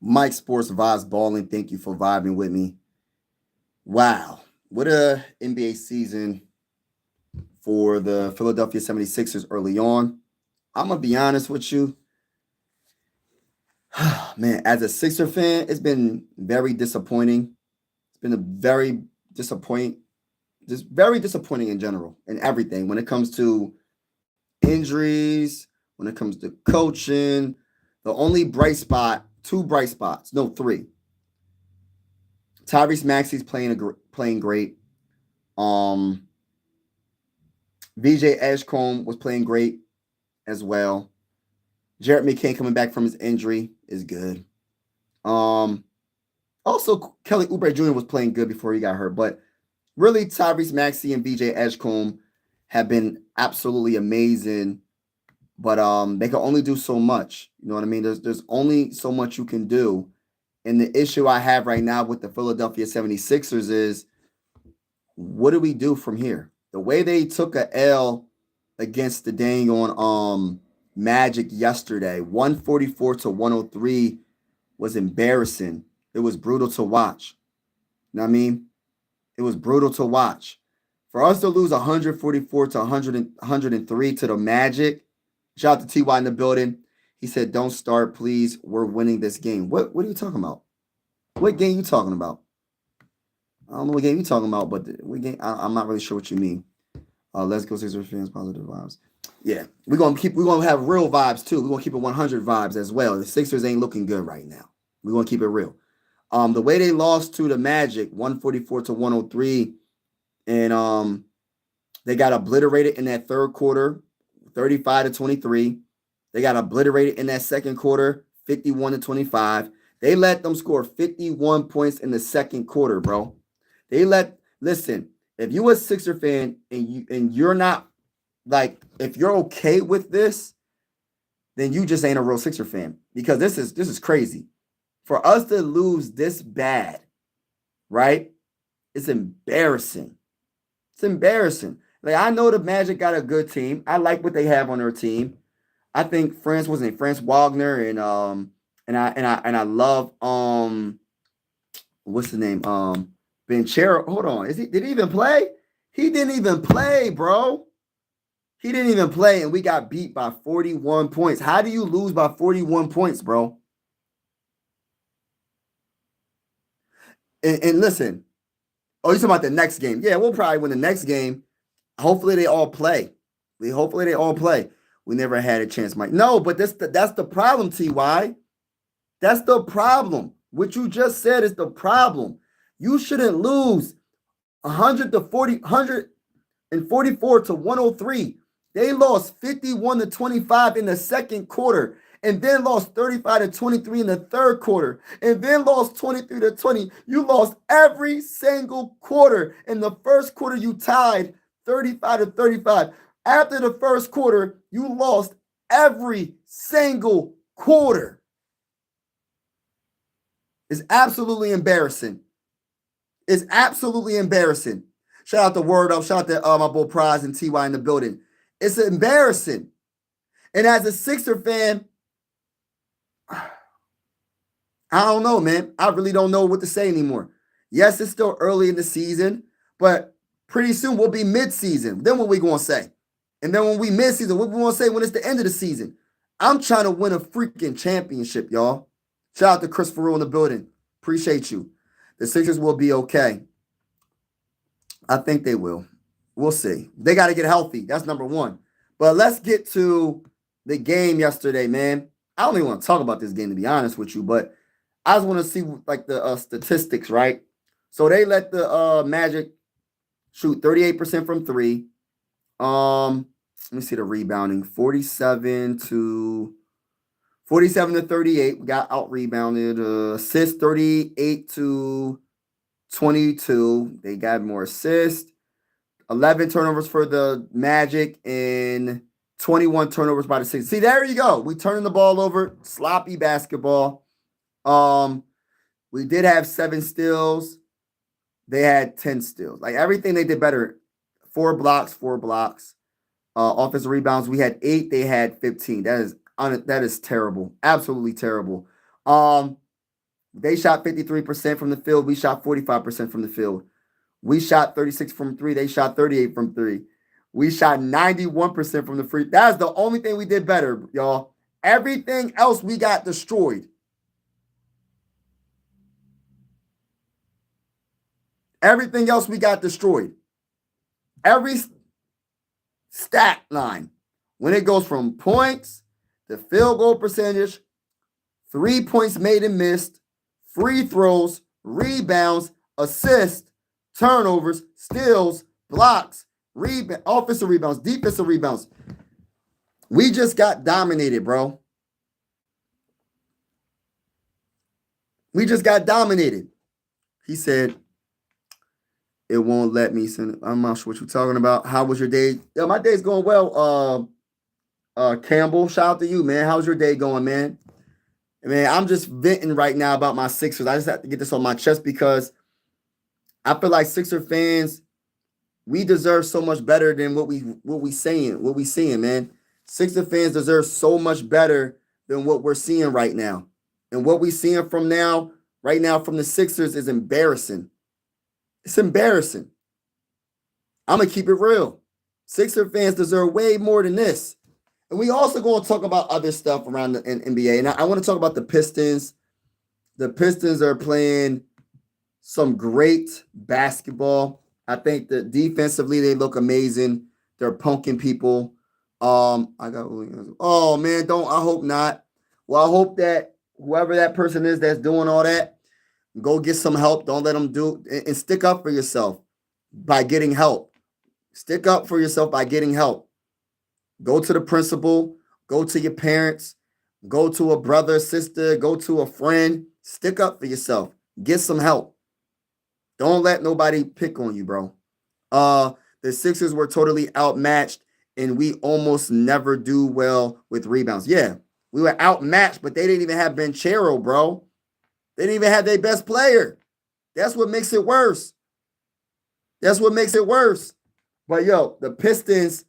Mike Sports Vibes Balling. Thank you for vibing with me. Wow. What a NBA season for the Philadelphia 76ers early on. I'm going to be honest with you. Man, as a Sixer fan, it's been very disappointing. It's been a just very disappointing in general and everything when it comes to injuries, when it comes to coaching. The only bright spot, two bright spots, no, three. Tyrese Maxey's playing great. Um, VJ Edgecombe was playing great as well. Jarrett McCain coming back from his injury is good. Um, Also Kelly Oubre Jr. was playing good before he got hurt, but really Tyrese Maxey and VJ Edgecombe have been absolutely amazing. But they can only do so much. You know what I mean? There's only so much you can do. And the issue I have right now with the Philadelphia 76ers is what do we do from here? The way they took a L against the dang on Magic yesterday, 144 to 103 was embarrassing. It was brutal to watch. You know what I mean? It was brutal to watch. For us to lose 144 to 103 to the Magic, shout out to TY in the building. He said, "Don't start, please. We're winning this game." What are you talking about? What game you talking about? I don't know what game you talking about, but what game? I'm not really sure what you mean. Let's go Sixers fans, positive vibes. Yeah, we're gonna have real vibes too. We're gonna keep it 100 vibes as well. The Sixers ain't looking good right now. We're gonna keep it real. The way they lost to the Magic, 144 to 103, and they got obliterated in that third quarter, 35 to 23. They got obliterated in that second quarter, 51 to 25. They let them score 51 points in the second quarter, bro. Listen, if you a Sixer fan and you're not like if you're okay with this, then you just ain't a real Sixer fan because this is crazy. For us to lose this bad, right? It's embarrassing. It's embarrassing. Like I know the Magic got a good team. I like what they have on their team. I think France Wagner and I love what's the name Benchero. Hold on, did he even play? He didn't even play, bro. He didn't even play, and we got beat by 41 points. How do you lose by 41 points, bro? And listen, oh, you talking about the next game? Yeah, we'll probably win the next game. Hopefully they all play. Hopefully they all play. We never had a chance, Mike. No, but that's the problem, Ty. That's the problem. What you just said is the problem. You shouldn't lose 100 to 40, 144 to 103. They lost 51 to 25 in the second quarter and then lost 35 to 23 in the third quarter and then lost 23 to 20. You lost every single quarter. In the first quarter, you tied 35 to 35. After the first quarter, you lost every single quarter. It's absolutely embarrassing. It's absolutely embarrassing. Shout out to Word Up. Shout out to my boy Prize and TY in the building. It's embarrassing. And as a Sixer fan, I don't know, man. I really don't know what to say anymore. Yes, it's still early in the season, but pretty soon we'll be mid-season. Then what we going to say? And then when we mid-season, what we going to say when it's the end of the season? I'm trying to win a freaking championship, y'all. Shout out to Chris Farrell in the building. Appreciate you. The Sixers will be okay. I think they will. We'll see. They got to get healthy. That's number one. But let's get to the game yesterday, man. I don't even want to talk about this game, to be honest with you, but I just want to see like the statistics, right? So they let the Magic shoot 38% from three. Let me see the rebounding. 47 to 38. We got out rebounded. Assists 38 to 22. They got more assists. 11 turnovers for the Magic and 21 turnovers by the Sixers. See, there you go. We turning the ball over. Sloppy basketball. We did have 7 steals. They had 10 steals. Like everything they did better. 4 blocks. Offensive rebounds. We had 8. They had 15. That is terrible. Absolutely terrible. They shot 53% from the field. We shot 45% from the field. We shot 36 from three. They shot 38 from three. We shot 91% from the free. That's the only thing we did better, y'all. Everything else we got destroyed. Everything else we got destroyed. Every stat line, when it goes from points, the field goal percentage, 3 points made and missed, free throws, rebounds, assists, turnovers, steals, blocks, offensive rebounds, defensive rebounds. We just got dominated, bro. We just got dominated. He said, it won't let me send. I'm not sure what you're talking about. How was your day? Yo, my day's going well. Campbell, shout out to you, man. How's your day going, man? Man, I'm just venting right now about my Sixers. I just have to get this on my chest because I feel like Sixer fans, we deserve so much better than what we seeing, man. Sixer fans deserve so much better than what we're seeing right now. And what we seeing right now from the Sixers is embarrassing. It's embarrassing. I'm going to keep it real. Sixer fans deserve way more than this. And we also going to talk about other stuff around the NBA. And I want to talk about the Pistons. The Pistons are playing some great basketball. I think that defensively they look amazing. They're punking people. Oh man, I hope not. Well, I hope that whoever that person is that's doing all that, go get some help. Don't let them do and stick up for yourself by getting help. Stick up for yourself by getting help. Go to the principal, go to your parents, go to a brother, sister, go to a friend. Stick up for yourself. Get some help. Don't let nobody pick on you, bro. The Sixers were totally outmatched, and we almost never do well with rebounds. Yeah, we were outmatched, but they didn't even have Banchero, bro. They didn't even have their best player. That's what makes it worse. That's what makes it worse. But yo, the Pistons,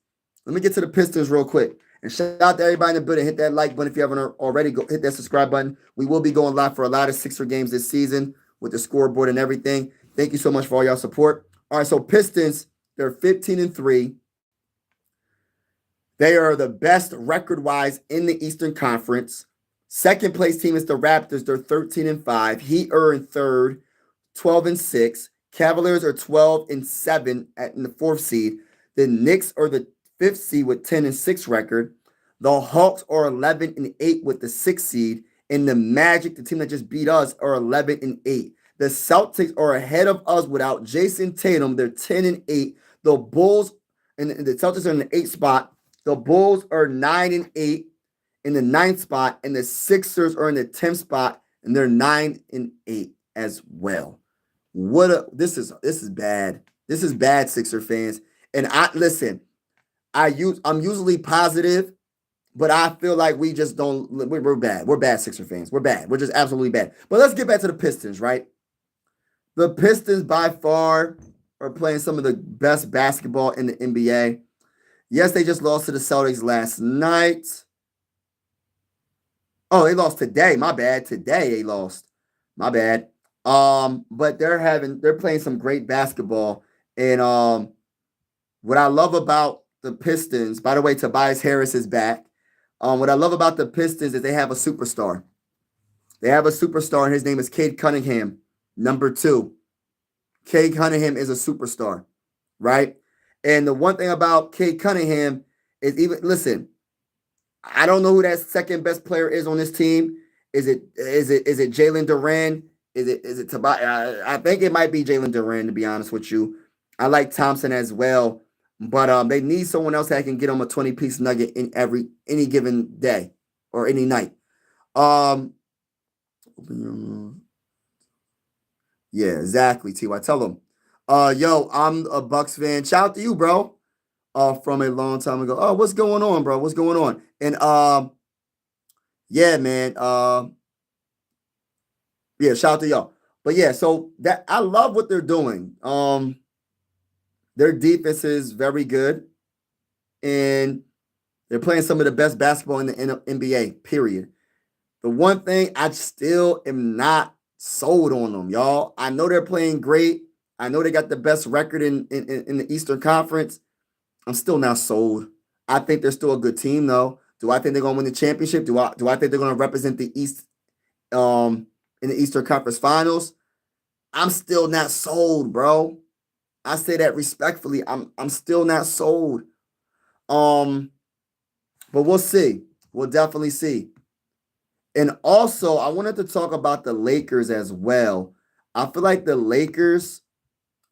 let me get to the Pistons real quick. And shout out to everybody in the building. Hit that like button if you haven't already. Go hit that subscribe button. We will be going live for a lot of Sixer games this season with the scoreboard and everything. Thank you so much for all y'all support. All right, so Pistons, they're 15-3. They are the best record-wise in the Eastern Conference. Second place team is the Raptors. They're 13-5. Heat are in third, 12-6. Cavaliers are 12-7 in the fourth seed. The Knicks are the fifth seed with 10-6 record. The Hawks are 11-8 with the sixth seed. And the Magic, the team that just beat us, are 11-8. The Celtics are ahead of us without Jason Tatum. They're 10-8. The Bulls and the Celtics are in the 8th spot. The Bulls are 9-8 in the 9th spot, and the Sixers are in the 10th spot, and they're 9-8 as well. This is bad. This is bad, Sixer fans. And I'm usually positive, but I feel like we just don't. We're bad. We're bad, Sixer fans. We're bad. We're just absolutely bad. But let's get back to the Pistons, right? The Pistons by far are playing some of the best basketball in the NBA. Yes, they just lost to the Celtics last night. Oh, they lost today. My bad. Today they lost. My bad. But they're playing some great basketball. And what I love about the Pistons, by the way, Tobias Harris is back. What I love about the Pistons is they have a superstar. They have a superstar, and his name is Cade Cunningham, number 2. Cade Cunningham is a superstar, right? And the one thing about Cade Cunningham is I don't know who that second best player is on this team. Is it Jalen Duran? Is it Tobias? I think it might be Jalen Duran, to be honest with you. I like Thompson as well, but they need someone else that can get them a 20-piece nugget in any given day or any night. Yeah, exactly. T.Y. Tell them. Yo, I'm a Bucks fan. Shout out to you, bro. From a long time ago. Oh, what's going on, bro? What's going on? And yeah, man. Yeah, shout out to y'all. But yeah, so that I love what they're doing. Their defense is very good, and they're playing some of the best basketball in the NBA. Period. The one thing I still am not Sold on them, y'all. I know they're playing great. I know they got the best record in the Eastern Conference. I'm still not sold. I think they're still a good team, though. Do I think they're gonna win the championship? Do I think they're gonna represent the East in the Eastern Conference Finals? I'm still not sold, bro. I say that respectfully. I'm still not sold. Um, but we'll see. We'll definitely see. And also, I wanted to talk about the Lakers as well. I feel like the Lakers,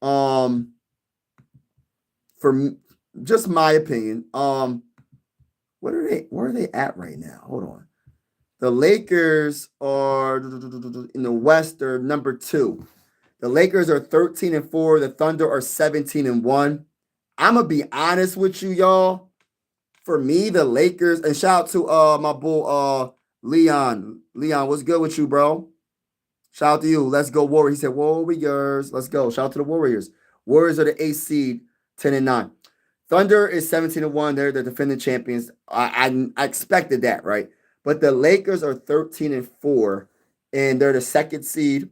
um, for just my opinion, where are they at right now? Hold on. The Lakers are in the West, they're number 2. The Lakers are 13-4. The Thunder are 17-1. I'm gonna be honest with you, y'all. For me, the Lakers, and shout out to my bull Leon. Leon, what's good with you, bro? Shout out to you. Let's go Warriors. He said Warriors. Let's go. Shout out to the Warriors. Warriors are the 8th seed, 10-9. Thunder is 17-1. They're the defending champions. I expected that, right? But the Lakers are 13-4, and they're the 2nd seed.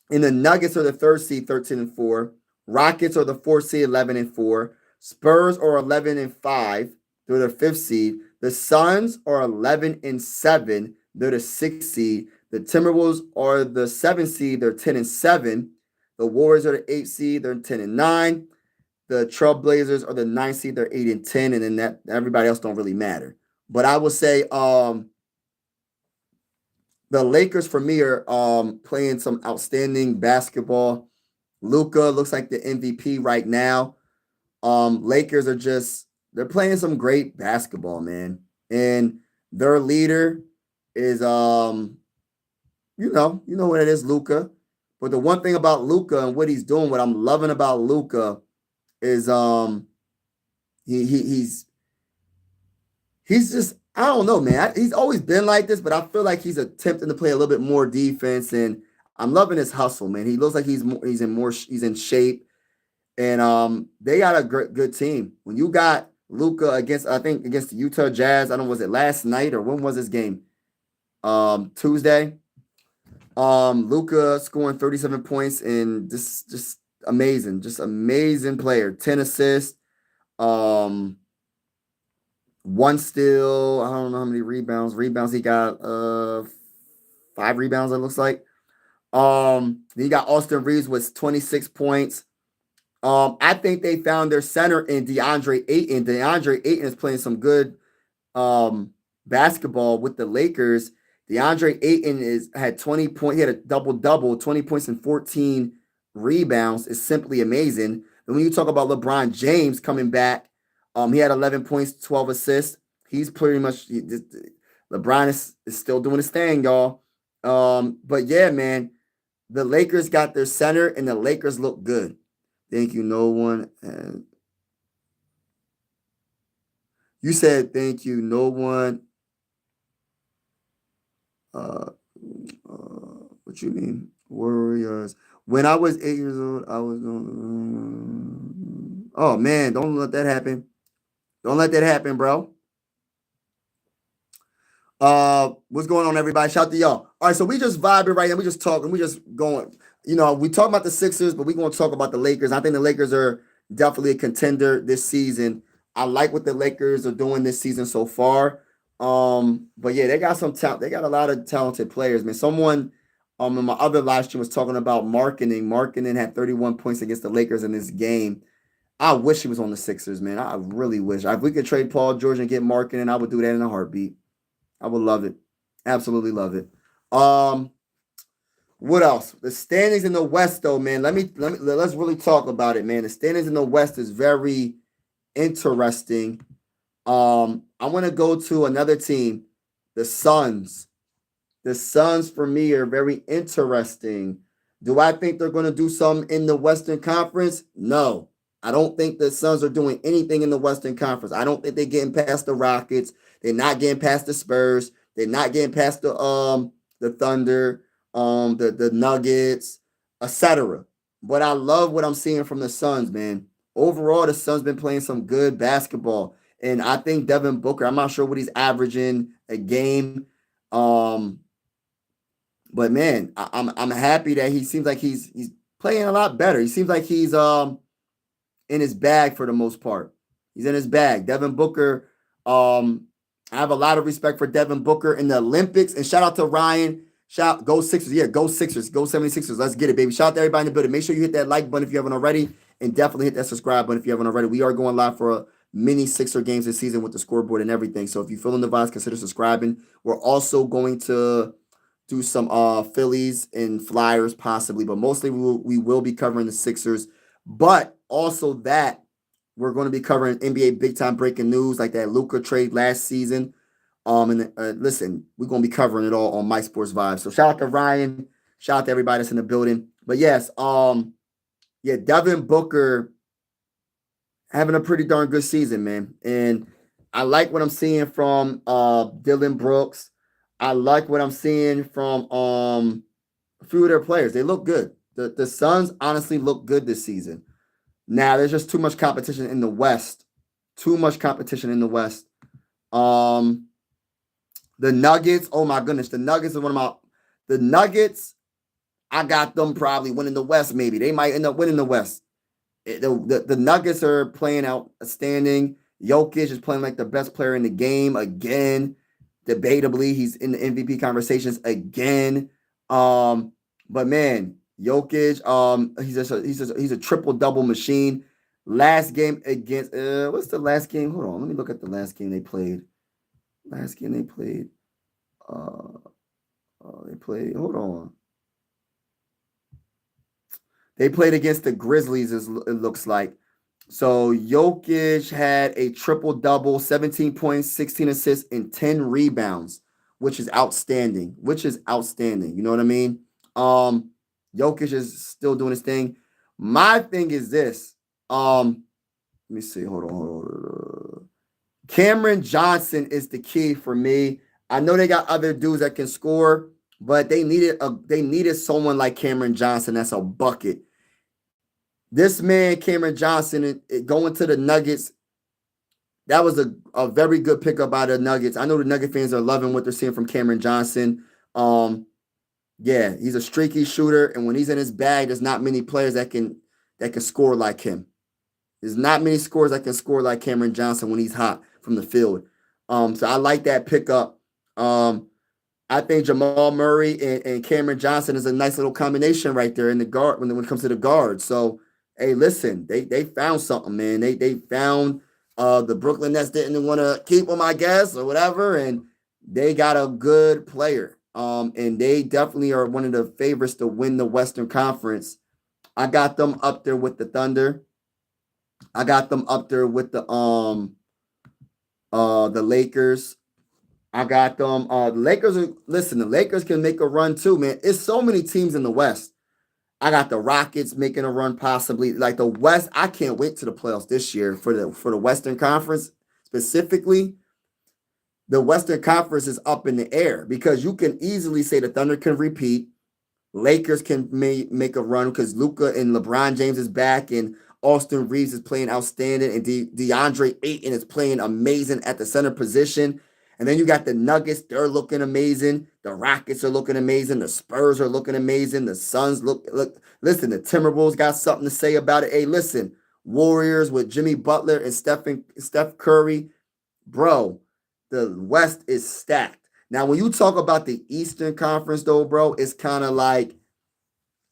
And the Nuggets are the 3rd seed, 13-4. Rockets are the 4th seed, 11-4. Spurs are 11-5. They're the 5th seed. The Suns are 11-7. They're the 6th seed. The Timberwolves are the 7th seed. They're 10-7. The Warriors are the 8th seed. They're 10-9. The Trailblazers are the 9th seed. They're 8-10. And then that everybody else don't really matter. But I will say the Lakers for me are playing some outstanding basketball. Luka looks like the MVP right now. Lakers are they're playing some great basketball, man. And their leader is you know what it is, Luka. But the one thing about Luka and what he's doing, what I'm loving about Luka is he's just, I don't know, man. He's always been like this, but I feel like he's attempting to play a little bit more defense, and I'm loving his hustle, man. He looks like he's in shape, and they got a good team. When you got Luka against the Utah Jazz, I don't know, was it last night or when was this game? Tuesday. Luka scoring 37 points and just amazing player. 10 assists. One steal. I don't know how many rebounds. He got 5 rebounds, it looks like. Then you got Austin Reeves with 26 points. I think they found their center in DeAndre Ayton. DeAndre Ayton is playing some good basketball with the Lakers. DeAndre Ayton had 20 points. He had a double-double, 20 points and 14 rebounds. Is simply amazing. And when you talk about LeBron James coming back, he had 11 points, 12 assists. He's pretty much LeBron is still doing his thing, y'all. But yeah, man, the Lakers got their center, and the Lakers look good. Thank you, no one. You said thank you, no one. What you mean? Warriors. When I was 8 years old, I was going. Oh man, don't let that happen. Don't let that happen, bro. What's going on, everybody? Shout out to y'all. All right, so we just vibing right now. We just talking. We just going. We talk about the Sixers, but we going to talk about the Lakers. I think the Lakers are definitely a contender this season. I like what the Lakers are doing this season so far. But yeah, they got some talent. They got a lot of talented players, man. Someone in my other live stream was talking about Marketing. Marketing had 31 points against the Lakers in this game. I wish he was on the Sixers, man. I really wish. If we could trade Paul George and get Marketing, I would do that in a heartbeat. I would love it. Absolutely love it. What else? The standings in the West, though, man. Let's really talk about it, man. The standings in the West is very interesting. I want to go to another team, the Suns. The Suns, for me, are very interesting. Do I think they're going to do something in the Western Conference? No. I don't think the Suns are doing anything in the Western Conference. I don't think they're getting past the Rockets. They're not getting past the Spurs. They're not getting past the Thunder, the Nuggets, etc. But I love what I'm seeing from the Suns, man. Overall, the Suns been playing some good basketball. And I think Devin Booker, I'm not sure what he's averaging a game. But But man, I'm happy that he seems like he's playing a lot better. He seems like he's in his bag for the most part. He's in his bag. Devin Booker, I have a lot of respect for Devin Booker in the Olympics. And shout out to Ryan. Go Sixers. Yeah, go Sixers. Go 76ers. Let's get it, baby. Shout out to everybody in the building. Make sure you hit that like button if you haven't already. And definitely hit that subscribe button if you haven't already. We are going live for a mini Sixer games this season with the scoreboard and everything. So if you feel in the vibes, consider subscribing. We're also going to do some Phillies and Flyers possibly, but mostly we will be covering the Sixers. But also that we're going to be covering NBA big time breaking news like that Luka trade last season. And listen, we're going to be covering it all on My Sports Vibes. So shout out to Ryan, shout out to everybody that's in the building. But yes, yeah, Devin Booker having a pretty darn good season, man. And I like what I'm seeing from Dylan Brooks. I like what I'm seeing from a few of their players. They look good. The Suns honestly look good this season. Now there's just too much competition in the West. Too much competition in the West. The Nuggets, oh my goodness, the Nuggets are the Nuggets. I got them probably winning the West. Maybe they might end up winning the West. The Nuggets are playing outstanding. Jokic is playing like the best player in the game again. Debatably, he's in the MVP conversations again. But man, Jokic, he's a triple double machine. Last game against what's the last game? Hold on, let me look at the last game they played. Last game they played. Hold on. They played against the Grizzlies, it looks like. So Jokic had a triple-double, 17 points, 16 assists, and 10 rebounds, which is outstanding. You know what I mean? Jokic is still doing his thing. My thing is this. Let me see. Hold on. Cameron Johnson is the key for me. I know they got other dudes that can score, but they needed someone like Cameron Johnson that's a bucket. This man, Cameron Johnson, going to the Nuggets, that was a very good pickup by the Nuggets. I know the Nugget fans are loving what they're seeing from Cameron Johnson. Yeah, he's a streaky shooter, and when he's in his bag, there's not many players that can score like him. There's not many scores that can score like Cameron Johnson when he's hot from the field. So I like that pickup. I think Jamal Murray and Cameron Johnson is a nice little combination right there in the guard when it comes to the guard. So hey, listen, they found something, man. They found the Brooklyn Nets didn't want to keep him, I guess, or whatever, and they got a good player. And they definitely are one of the favorites to win the Western Conference. I got them up there with the Thunder. I got them up there with the Lakers. I got them. The Lakers can make a run too, man. It's so many teams in the West. I got the Rockets making a run possibly. Like the West, I can't wait to the playoffs this year for the Western Conference specifically. The Western Conference is up in the air because you can easily say the Thunder can repeat. Lakers can make a run because Luka and LeBron James is back and Austin Reeves is playing outstanding and DeAndre Ayton is playing amazing at the center position. And then you got the Nuggets. They're looking amazing. The Rockets are looking amazing. The Spurs are looking amazing. The Suns look. Listen, the Timberwolves got something to say about it. Hey, listen, Warriors with Jimmy Butler and Steph Curry. Bro, the West is stacked. Now, when you talk about the Eastern Conference, though, bro, it's kind of like,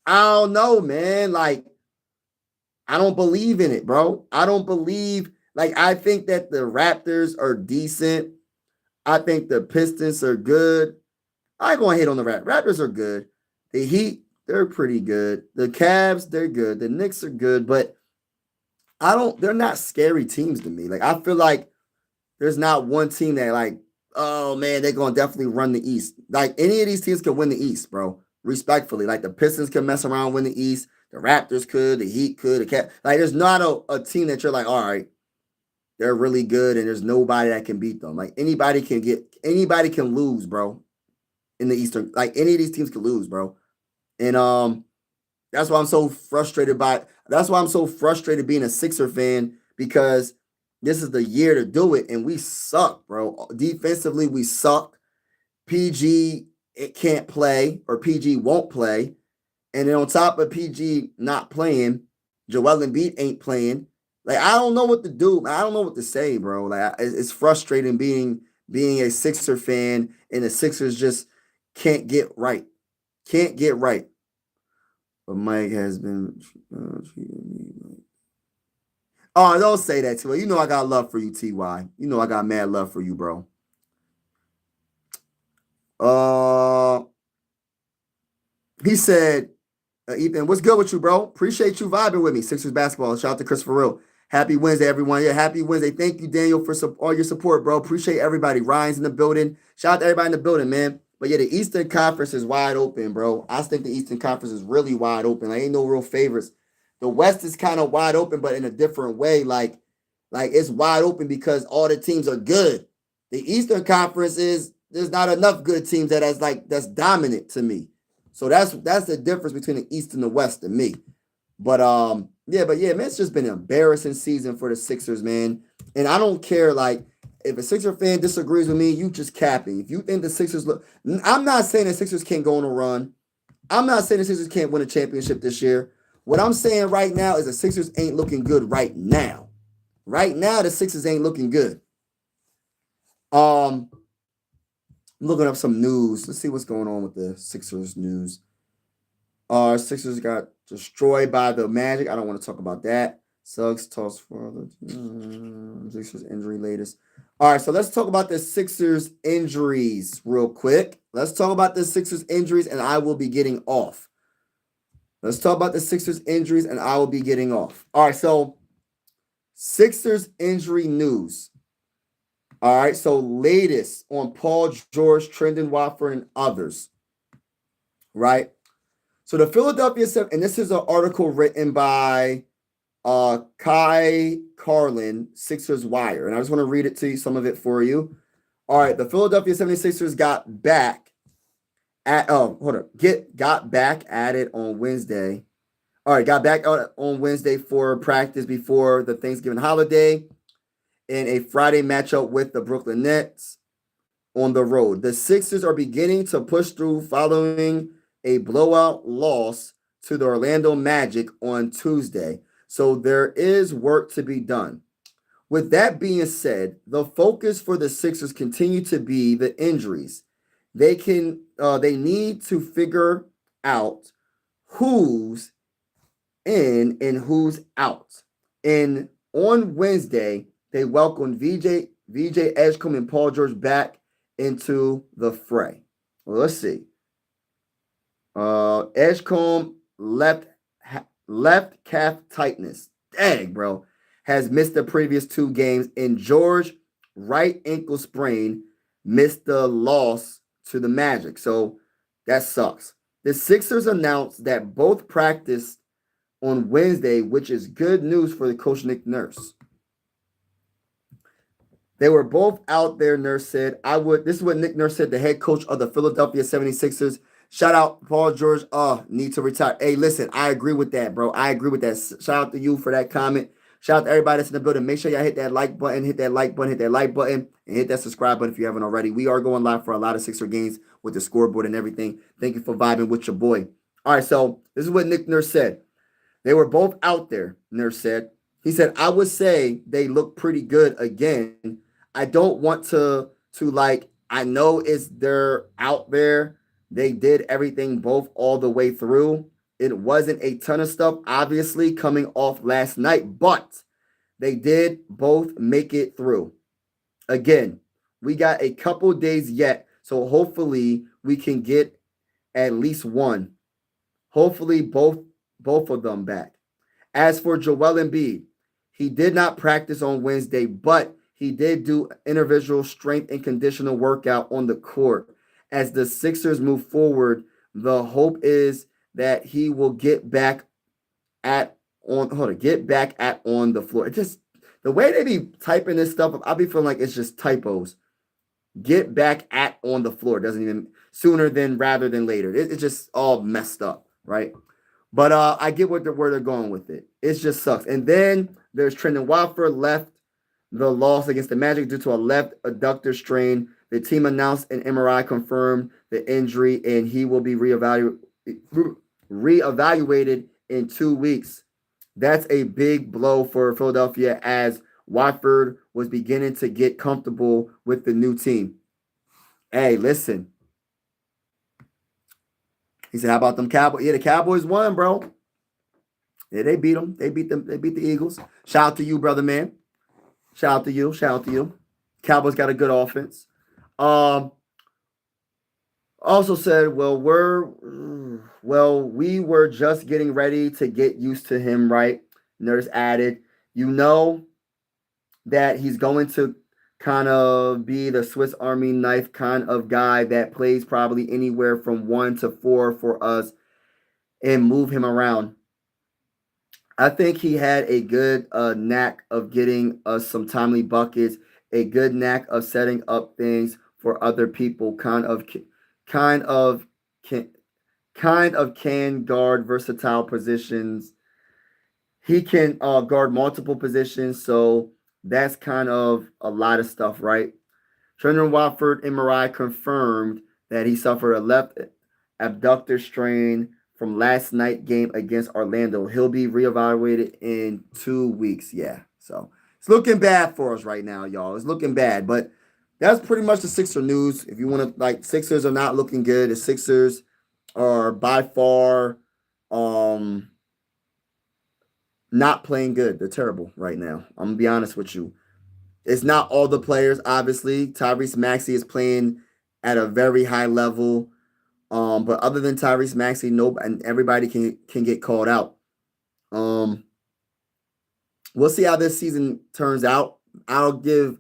I don't know, man. Like, I don't believe in it, bro. I don't believe. Like, I think that the Raptors are decent. I think the Pistons are good. I ain't going to hate on the Raptors. Raptors are good. The Heat, they're pretty good. The Cavs, they're good. The Knicks are good, but they're not scary teams to me. Like, I feel like there's not one team that like, oh man, they're going to definitely run the East. Like, any of these teams can win the East, bro. Respectfully. Like, the Pistons can mess around, win the East. The Raptors could. The Heat could. The Cavs. Like, there's not a team that you're like, all right, they're really good, and there's nobody that can beat them. Like, anybody can lose, bro. In the Eastern, like any of these teams can lose, bro. And that's why I'm so frustrated that's why I'm so frustrated being a Sixer fan, because this is the year to do it, and we suck, bro. Defensively, we suck. PG it can't play or PG won't play. And then on top of PG not playing, Joel Embiid ain't playing. Like, I don't know what to do. I don't know what to say, bro. Like, it's frustrating being a Sixer fan, and the Sixers just can't get right. Can't get right. But Mike has been treating me. Oh, don't say that to me. You know I got love for you, Ty. You know I got mad love for you, bro. He said, Ethan, what's good with you, bro? Appreciate you vibing with me. Sixers basketball. Shout out to Christopher Real. Happy Wednesday, everyone. Yeah, happy Wednesday. Thank you, Daniel, for all your support, bro. Appreciate everybody. Ryan's in the building. Shout out to everybody in the building, man. But yeah, the Eastern Conference is wide open, bro. I think the Eastern Conference is really wide open. Like, ain't no real favorites. The West is kind of wide open, but in a different way. Like it's wide open because all the teams are good. The Eastern Conference there's not enough good teams that's dominant to me. So that's the difference between the East and the West to me. But yeah, man, it's just been an embarrassing season for the Sixers, man. And I don't care, like, if a Sixer fan disagrees with me, you just capping. If you think the Sixers I'm not saying the Sixers can't go on a run. I'm not saying the Sixers can't win a championship this year. What I'm saying right now is the Sixers ain't looking good right now. Right now, the Sixers ain't looking good. I'm looking up some news. Let's see what's going on with the Sixers news. Sixers got destroyed by the Magic. I don't want to talk about that. Suggs toss for the Sixers injury latest. All right, so let's talk about the Sixers injuries real quick. Let's talk about the Sixers injuries, and I will be getting off. Let's talk about the Sixers injuries, and I will be getting off. All right, so Sixers injury news. All right, so latest on Paul George, Trendon Watford, and others. Right? So the Philadelphia, and this is an article written by Kai Carlin, Sixers Wire. And I just want to read it to you, some of it for you. All right, the Philadelphia 76ers got back got back at it on Wednesday. All right, got back on Wednesday for practice before the Thanksgiving holiday in a Friday matchup with the Brooklyn Nets on the road. The Sixers are beginning to push through following a blowout loss to the Orlando Magic on Tuesday. So there is work to be done. With that being said, the focus for the Sixers continue to be the injuries. They need to figure out who's in and who's out. And on Wednesday, they welcomed VJ Edgecombe and Paul George back into the fray. Well, let's see. Edgecombe left calf tightness. Dang, bro. Has missed the previous 2 games. And George, right ankle sprain, missed the loss to the Magic. So that sucks. The Sixers announced that both practiced on Wednesday, which is good news for the coach Nick Nurse. They were both out there, Nurse said. This is what Nick Nurse said, the head coach of the Philadelphia 76ers. Shout out Paul George. Need to retire. Hey, listen, I agree with that, bro. I agree with that. Shout out to you for that comment. Shout out to everybody that's in the building. Make sure y'all hit that like button, and hit that subscribe button if you haven't already. We are going live for a lot of Sixer games with the scoreboard and everything. Thank you for vibing with your boy. All right, so this is what Nick Nurse said. They were both out there, Nurse said. He said, I would say they look pretty good again. I don't want to I know they're out there. They did everything both all the way through. It wasn't a ton of stuff, obviously, coming off last night, but they did both make it through. Again, we got a couple days yet, so hopefully we can get at least one. Hopefully both of them back. As for Joel Embiid, he did not practice on Wednesday, but he did do individual strength and conditional workout on the court. As the Sixers move forward, the hope is that he will get back on the floor. It just, the way they be typing this stuff up, I'll be feeling like it's just typos. Get back on the floor doesn't even sooner than rather than later. It's just all messed up, right? But I get where they're going with it. It just sucks. And then there's Trendon Watford left the loss against the Magic due to a left adductor strain. The team announced an MRI confirmed the injury, and he will be reevaluated in 2 weeks. That's a big blow for Philadelphia as Watford was beginning to get comfortable with the new team. Hey, listen. He said, "How about them Cowboys?" Yeah, the Cowboys won, bro. Yeah, they beat them. They beat them. They beat the Eagles. Shout out to you, brother man. Shout out to you. Shout out to you. Cowboys got a good offense. Um, Also said, we were just getting ready to get used to him, right? Nurse added, you know that he's going to kind of be the Swiss Army knife kind of guy that plays probably anywhere from 1 to 4 for us and move him around. I think he had a good knack of getting us some timely buckets, a good knack of setting up things for other people, kind of, can, can guard versatile positions. He can guard multiple positions, so that's kind of a lot of stuff, right? Trendon Watford MRI confirmed that he suffered a left abductor strain from last night game against Orlando. He'll be reevaluated in 2 weeks. Yeah, so it's looking bad for us right now, y'all. It's looking bad, but that's pretty much the Sixer news. If you want to, like, Sixers are not looking good. The Sixers are by far not playing good. They're terrible right now. I'm gonna be honest with you. It's not all the players, obviously. Tyrese Maxey is playing at a very high level. But other than Tyrese Maxey, and everybody can get called out. We'll see how this season turns out. I'll give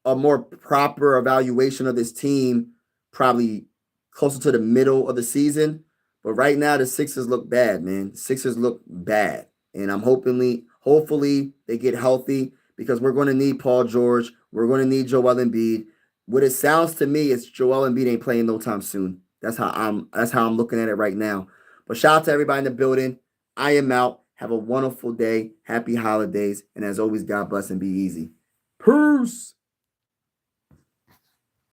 a more proper evaluation of this team probably closer to the middle of the season. But right now, the Sixers look bad, man. The Sixers look bad. And I'm hopefully they get healthy because we're going to need Paul George. We're going to need Joel Embiid. What it sounds to me is Joel Embiid ain't playing no time soon. That's how I'm looking at it right now. But shout out to everybody in the building. I am out. Have a wonderful day. Happy holidays. And as always, God bless and be easy. Peace.